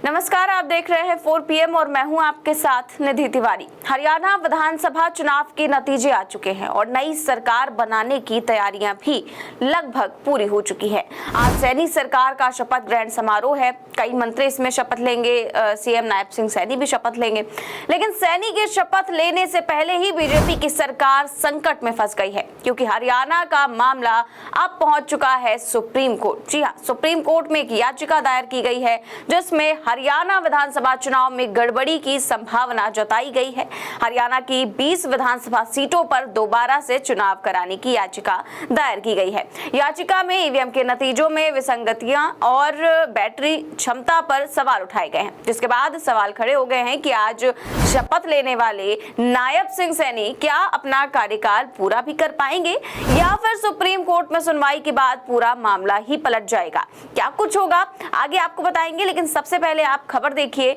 नमस्कार, आप देख रहे हैं 4 PM और मैं हूं आपके साथ निधि तिवारी। हरियाणा विधानसभा चुनाव के नतीजे आ चुके हैं और नई सरकार बनाने की तैयारियां भी लगभग पूरी हो चुकी है। आज सैनी सरकार का शपथ ग्रहण समारोह है। कई मंत्री इसमें शपथ लेंगे, सीएम नायब सिंह सैनी भी शपथ लेंगे। लेकिन सैनी के शपथ लेने से पहले ही बीजेपी की सरकार संकट में फंस गई है, क्योंकि हरियाणा का मामला अब पहुंच चुका है सुप्रीम कोर्ट। जी हाँ, सुप्रीम कोर्ट में एक याचिका दायर की गई है जिसमें हरियाणा विधानसभा चुनाव में गड़बड़ी की संभावना जताई गई है। हरियाणा की 20 विधानसभा सीटों पर दोबारा से चुनाव कराने की याचिका दायर की गई है। याचिका में ईवीएम के नतीजों में विसंगतियां और बैटरी क्षमता पर सवाल उठाए गए हैं, जिसके बाद सवाल खड़े हो गए हैं कि आज शपथ लेने वाले नायब सिंह सैनी क्या अपना कार्यकाल पूरा भी कर पाएंगे या फिर सुप्रीम कोर्ट में सुनवाई के बाद पूरा मामला ही पलट जाएगा। क्या कुछ होगा आगे आपको बताएंगे, लेकिन सबसे पहले आप खबर देखिए।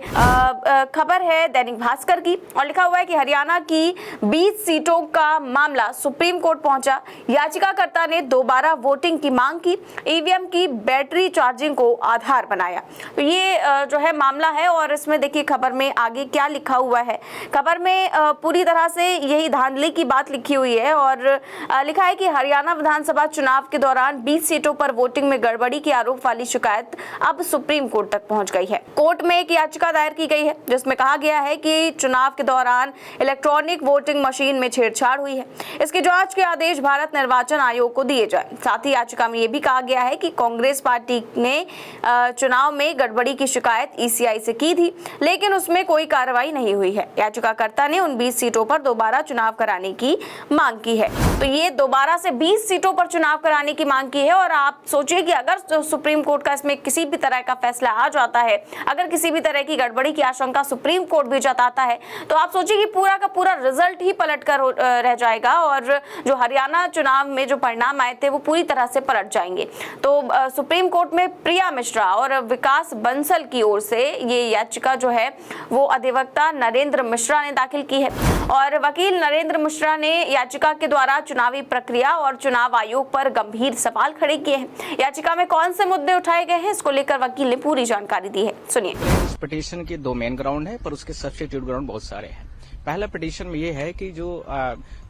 खबर है दैनिक भास्कर की और लिखा हुआ है कि हरियाणा की 20 सीटों का मामला सुप्रीम कोर्ट पहुंचा। याचिकाकर्ता ने दोबारा वोटिंग की मांग की, ईवीएम की बैटरी चार्जिंग को आधार बनाया। तो ये जो है मामला है और इसमें देखिए खबर में आगे क्या लिखा हुआ है। खबर में पूरी तरह से यही धांधली की बात लिखी हुई है और लिखा है कि हरियाणा विधानसभा चुनाव के दौरान 20 सीटों पर वोटिंग में गड़बड़ी के आरोप वाली शिकायत अब सुप्रीम कोर्ट तक पहुंच गई है। कोर्ट में एक याचिका दायर की गई है जिसमें कहा गया है कि चुनाव के दौरान इलेक्ट्रॉनिक वोटिंग मशीन में छेड़छाड़ हुई है। इसकी जांच के आदेश भारत निर्वाचन आयोग को दिए जाए। साथ ही याचिका में यह भी कहा गया है कि कांग्रेस पार्टी ने चुनाव में गड़बड़ी की शिकायत ईसीआई से की थी, लेकिन उसमें कोई कार्रवाई नहीं हुई है। याचिकाकर्ता ने उन 20 सीटों पर दोबारा चुनाव कराने की मांग की है। तो ये दोबारा से 20 सीटों पर चुनाव कराने की मांग की है और आप सोचिए कि अगर सुप्रीम कोर्ट का इसमें किसी भी तरह का फैसला आ जाता है, अगर किसी भी तरह की गड़बड़ी की आशंका सुप्रीम कोर्ट भी जताता है, तो आप सोचिए कि पूरा का पूरा रिजल्ट ही पलट कर रह जाएगा और जो हरियाणा चुनाव में जो परिणाम आए थे वो पूरी तरह से पलट जाएंगे। तो सुप्रीम कोर्ट में प्रिया मिश्रा और विकास बंसल की ओर से ये याचिका जो है वो अधिवक्ता नरेंद्र मिश्रा ने दाखिल की है और वकील नरेंद्र मिश्रा ने याचिका के द्वारा चुनावी प्रक्रिया और चुनाव आयोग पर गंभीर सवाल खड़े किए हैं। याचिका में कौन से मुद्दे उठाए गए हैं, इसको लेकर वकील ने पूरी जानकारी दी है, सुनिए। इस पिटीशन के 2 मेन ग्राउंड है पर उसके सब्स्टिट्यूट ग्राउंड बहुत सारे हैं। पहला पिटीशन में ये है कि जो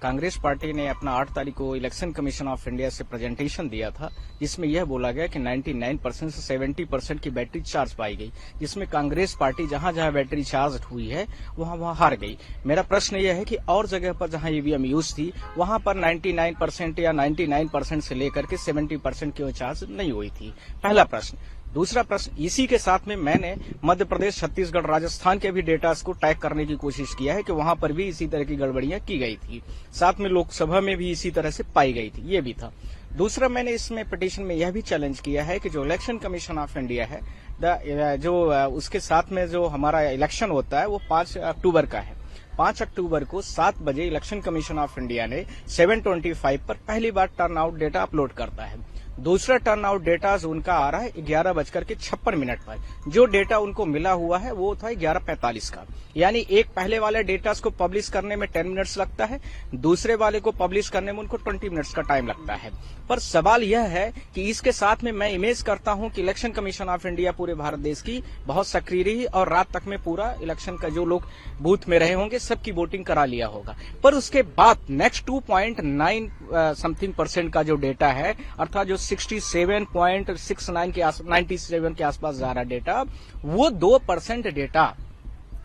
कांग्रेस पार्टी ने अपना 8 तारीख को इलेक्शन कमीशन ऑफ इंडिया से प्रेजेंटेशन दिया था, जिसमें यह बोला गया कि 99% से 70% की बैटरी चार्ज पाई गई, जिसमें कांग्रेस पार्टी जहां जहां बैटरी चार्ज हुई है वहां हार गई। मेरा प्रश्न यह है कि और जगह पर जहां ईवीएम यूज थी वहां पर 99% या 99% से लेकर के 70% की चार्ज नहीं हुई थी। पहला प्रश्न। दूसरा प्रश्न, इसी के साथ में मैंने मध्य प्रदेश, छत्तीसगढ़, राजस्थान के भी डेटा को टैग करने की कोशिश किया है कि वहां पर भी इसी तरह की गड़बड़ियां की गई थी। साथ में लोकसभा में भी इसी तरह से पाई गई थी, ये भी था। दूसरा, मैंने इसमें पिटीशन में यह भी चैलेंज किया है कि जो इलेक्शन कमीशन ऑफ इंडिया है, जो उसके साथ में जो हमारा इलेक्शन होता है वो 5 अक्टूबर का है। 5 अक्टूबर को 7 बजे इलेक्शन कमीशन ऑफ इंडिया ने 7:25 पर पहली बार टर्नआउट डेटा अपलोड करता है। दूसरा टर्नआउट डेटा उनका आ रहा है 11:56 पर। जो डेटा उनको मिला हुआ है वो था 11:45 का, यानी एक पहले वाले डेटा को पब्लिश करने में 10 मिनट्स लगता है, दूसरे वाले को पब्लिश करने में उनको 20 मिनट्स का टाइम लगता है। पर सवाल यह है कि इसके साथ में मैं इमेज करता हूं कि इलेक्शन कमीशन ऑफ इंडिया पूरे भारत देश की बहुत सक्रिय रही और रात तक में पूरा इलेक्शन का जो लोग बूथ में रहे होंगे सबकी वोटिंग करा लिया होगा। पर उसके बाद नेक्स्ट 2.9 समथिंग % का जो डेटा है, अर्थात जो 67.69 के 97 के आसपास जा रहा डेटा, वो 2% data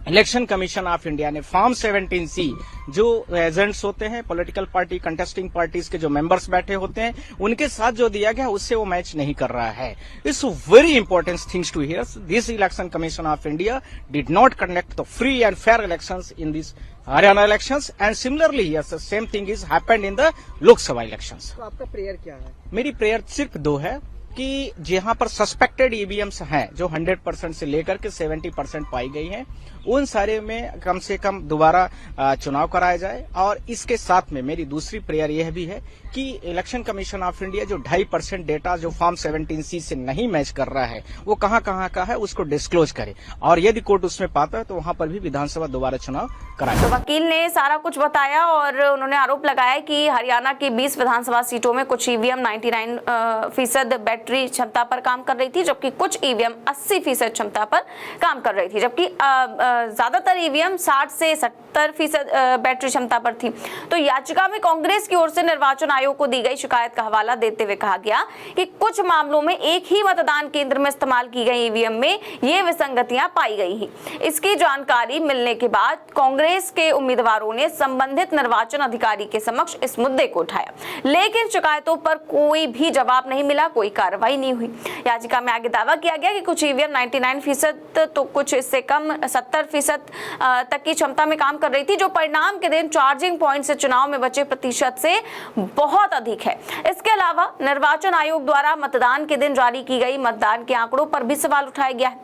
election commission of India ने फॉर्म 17C, जो एजेंट्स होते हैं पॉलिटिकल पार्टी कंटेस्टिंग पार्टीज के जो मेंबर्स बैठे होते हैं, उनके साथ जो दिया गया उससे वो मैच नहीं कर रहा है। It's very important things to hear. This election commission of India did not conduct the free and fair elections in this Haryana elections and similarly here same thing is happened in the Lok Sabha elections. तो आपका prayer क्या है? मेरी prayer सिर्फ 2 है कि जहां पर सस्पेक्टेड ईवीएम्स हैं जो 100% से लेकर के 70% पाई गई हैं, उन सारे में कम से कम दोबारा चुनाव कराया जाए। और इसके साथ में मेरी दूसरी प्रेयर यह भी है कि इलेक्शन कमीशन ऑफ इंडिया जो 2.5% डेटा जो फॉर्म 17C से नहीं मैच कर रहा है वो कहां का है उसको डिस्क्लोज करे, और यदि कोर्ट उसमें पाता है तो वहां पर भी विधानसभा दोबारा चुनाव कराए। तो वकील ने सारा कुछ बताया और उन्होंने आरोप लगाया कि हरियाणा की 20 विधानसभा सीटों में कुछ ईवीएम 99% बैटरी क्षमता पर काम कर रही थी, जबकि कुछ ईवीएम 80% क्षमता पर काम कर रही थी, जबकि ज्यादातर ईवीएम 60 से 70% बैटरी क्षमता पर थी। तो याचिका में कांग्रेस की ओर से निर्वाचन आयोग को दी गई शिकायत का हवाला देते हुए कहा गया कि कुछ मामलों में एक ही मतदान केंद्र में इस्तेमाल की गई ईवीएम में ये विसंगतियां पाई गई हैं। इसकी जानकारी मिलने के बाद कांग्रेस के उम्मीदवारों ने संबंधित निर्वाचन अधिकारी के समक्ष इस मुद्दे को उठाया, लेकिन शिकायतों पर कोई भी जवाब नहीं मिला, कोई कार्रवाई नहीं हुई। याचिका में आगे दावा किया गया कि कुछ ईवीएम 99% तो कुछ इससे कम 70% तक की क्षमता में काम कर रही थी, जो परिणाम के दिन चार्जिंग पॉइंट से चुनाव में बचे प्रतिशत से बहुत अधिक है। इसके अलावा निर्वाचन आयोग द्वारा मतदान के दिन जारी की गई मतदान के आंकड़ों पर भी सवाल उठाया गया है।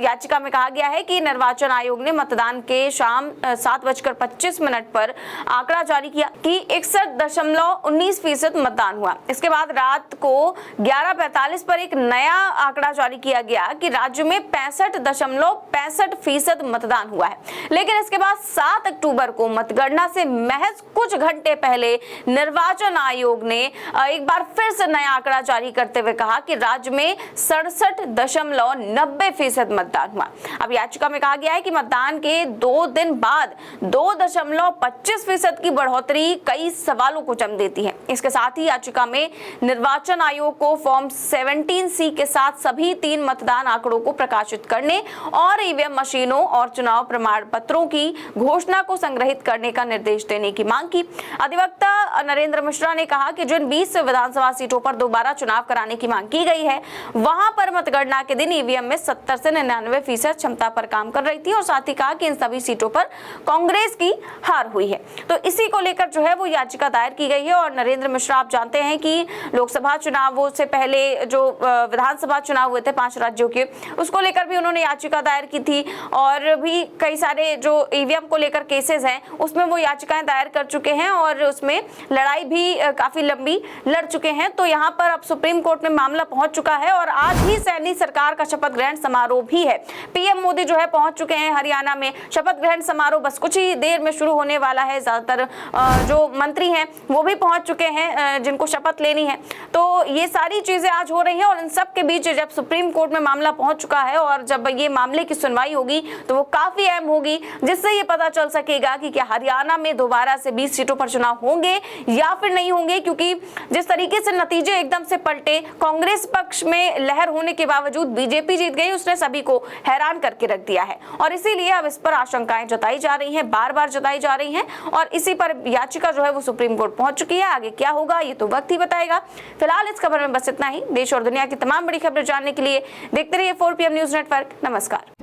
याचिका में कहा गया है कि निर्वाचन आयोग ने मतदान के शाम 7:25 पर आंकड़ा जारी किया कि 61.19% मतदान हुआ। इसके बाद रात को 11:45 पर एक नया आंकड़ा जारी किया गया कि राज्य में 65.65% मतदान हुआ है। लेकिन इसके बाद 7 अक्टूबर को मतगणना से महज कुछ घंटे पहले निर्वाचन आयोग ने एक बार फिर से नया आंकड़ा जारी करते हुए कहा कि राज्य में 67.90% मतदान हुआ। अब याचिका में कहा गया है कि मतदान के 2 दिन बाद 2.25% की बढ़ोतरी कई सवालों को जन्म देती है। इसके साथ ही याचिका में निर्वाचन आयोग को फॉर्म 17C के साथ सभी 3 मतदान आंकड़ों को प्रकाशित करने और ईवीएम मशीनों और चुनाव प्रमाण पत्रों की घोषणा को संग्रहित करने का निर्देश देने की मांग की। अधिवक्ता नरेंद्र मिश्रा ने कहा कि जिन 20 विधानसभा सीटों पर दोबारा चुनाव कराने की मांग की गई है, वहां पर मतगणना के दिन ईवीएम में 70 से 99% क्षमता पर काम कर रही थी, और साथ ही कहा कि इन सभी सीटों पर कांग्रेस की हार हुई है। तो इसी को लेकर जो है वो याचिका दायर की गई है। और नरेंद्र मिश्रा, आप जानते हैं कि लोकसभा चुनावों से पहले जो विधानसभा चुनाव हुए थे 5 राज्यों के, उसको लेकर भी उन्होंने याचिका दायर की थी, और भी कई सारे जो ईवीएम को लेकर केसेस हैं उसमें वो याचिकाएं दायर कर चुके हैं, और उसमें लड़ाई भी काफी लंबी लड़ चुके हैं। तो यहाँ पर अब सुप्रीम कोर्ट में मामला पहुंच चुका है, और आज ही सैनी सरकार का शपथ ग्रहण समारोह भी है। पीएम मोदी जो है पहुंच चुके हैं हरियाणा में। शपथ ग्रहण समारोह बस कुछ ही देर में शुरू होने वाला है। ज्यादातर जो मंत्री हैं वो भी पहुंच चुके हैं जिनको शपथ लेनी है। तो ये सारी चीजें आज हो रही हैं, और इन सब के बीच जब सुप्रीम कोर्ट में मामला पहुंच चुका है और जब ये मामले की सुनवाई होगी तो वो काफी अहम होगी, जिससे ये पता चल सकेगा कि क्या हरियाणा में दोबारा से 20 सीटों पर चुनाव होंगे या फिर नहीं होंगे। क्योंकि जिस तरीके से नतीजे एकदम से पलटे, कांग्रेस पक्ष में लहर होने के बावजूद बीजेपी जीत गई, उसने सभी को हैरान करके रख दिया है, और इसीलिए अब इस पर आशंकाएं जताई जा रही हैं, बार बार जताई जा रही हैं, और इसी पर याचिका जो है वो सुप्रीम कोर्ट पहुंच चुकी है। आगे क्या होगा ये तो वक्त ही बताएगा। फिलहाल इस खबर में बस इतना ही। देश और दुनिया की तमाम बड़ी खबरें जानने के लिए देखते रहिए 4PM न्यूज नेटवर्क। नमस्कार।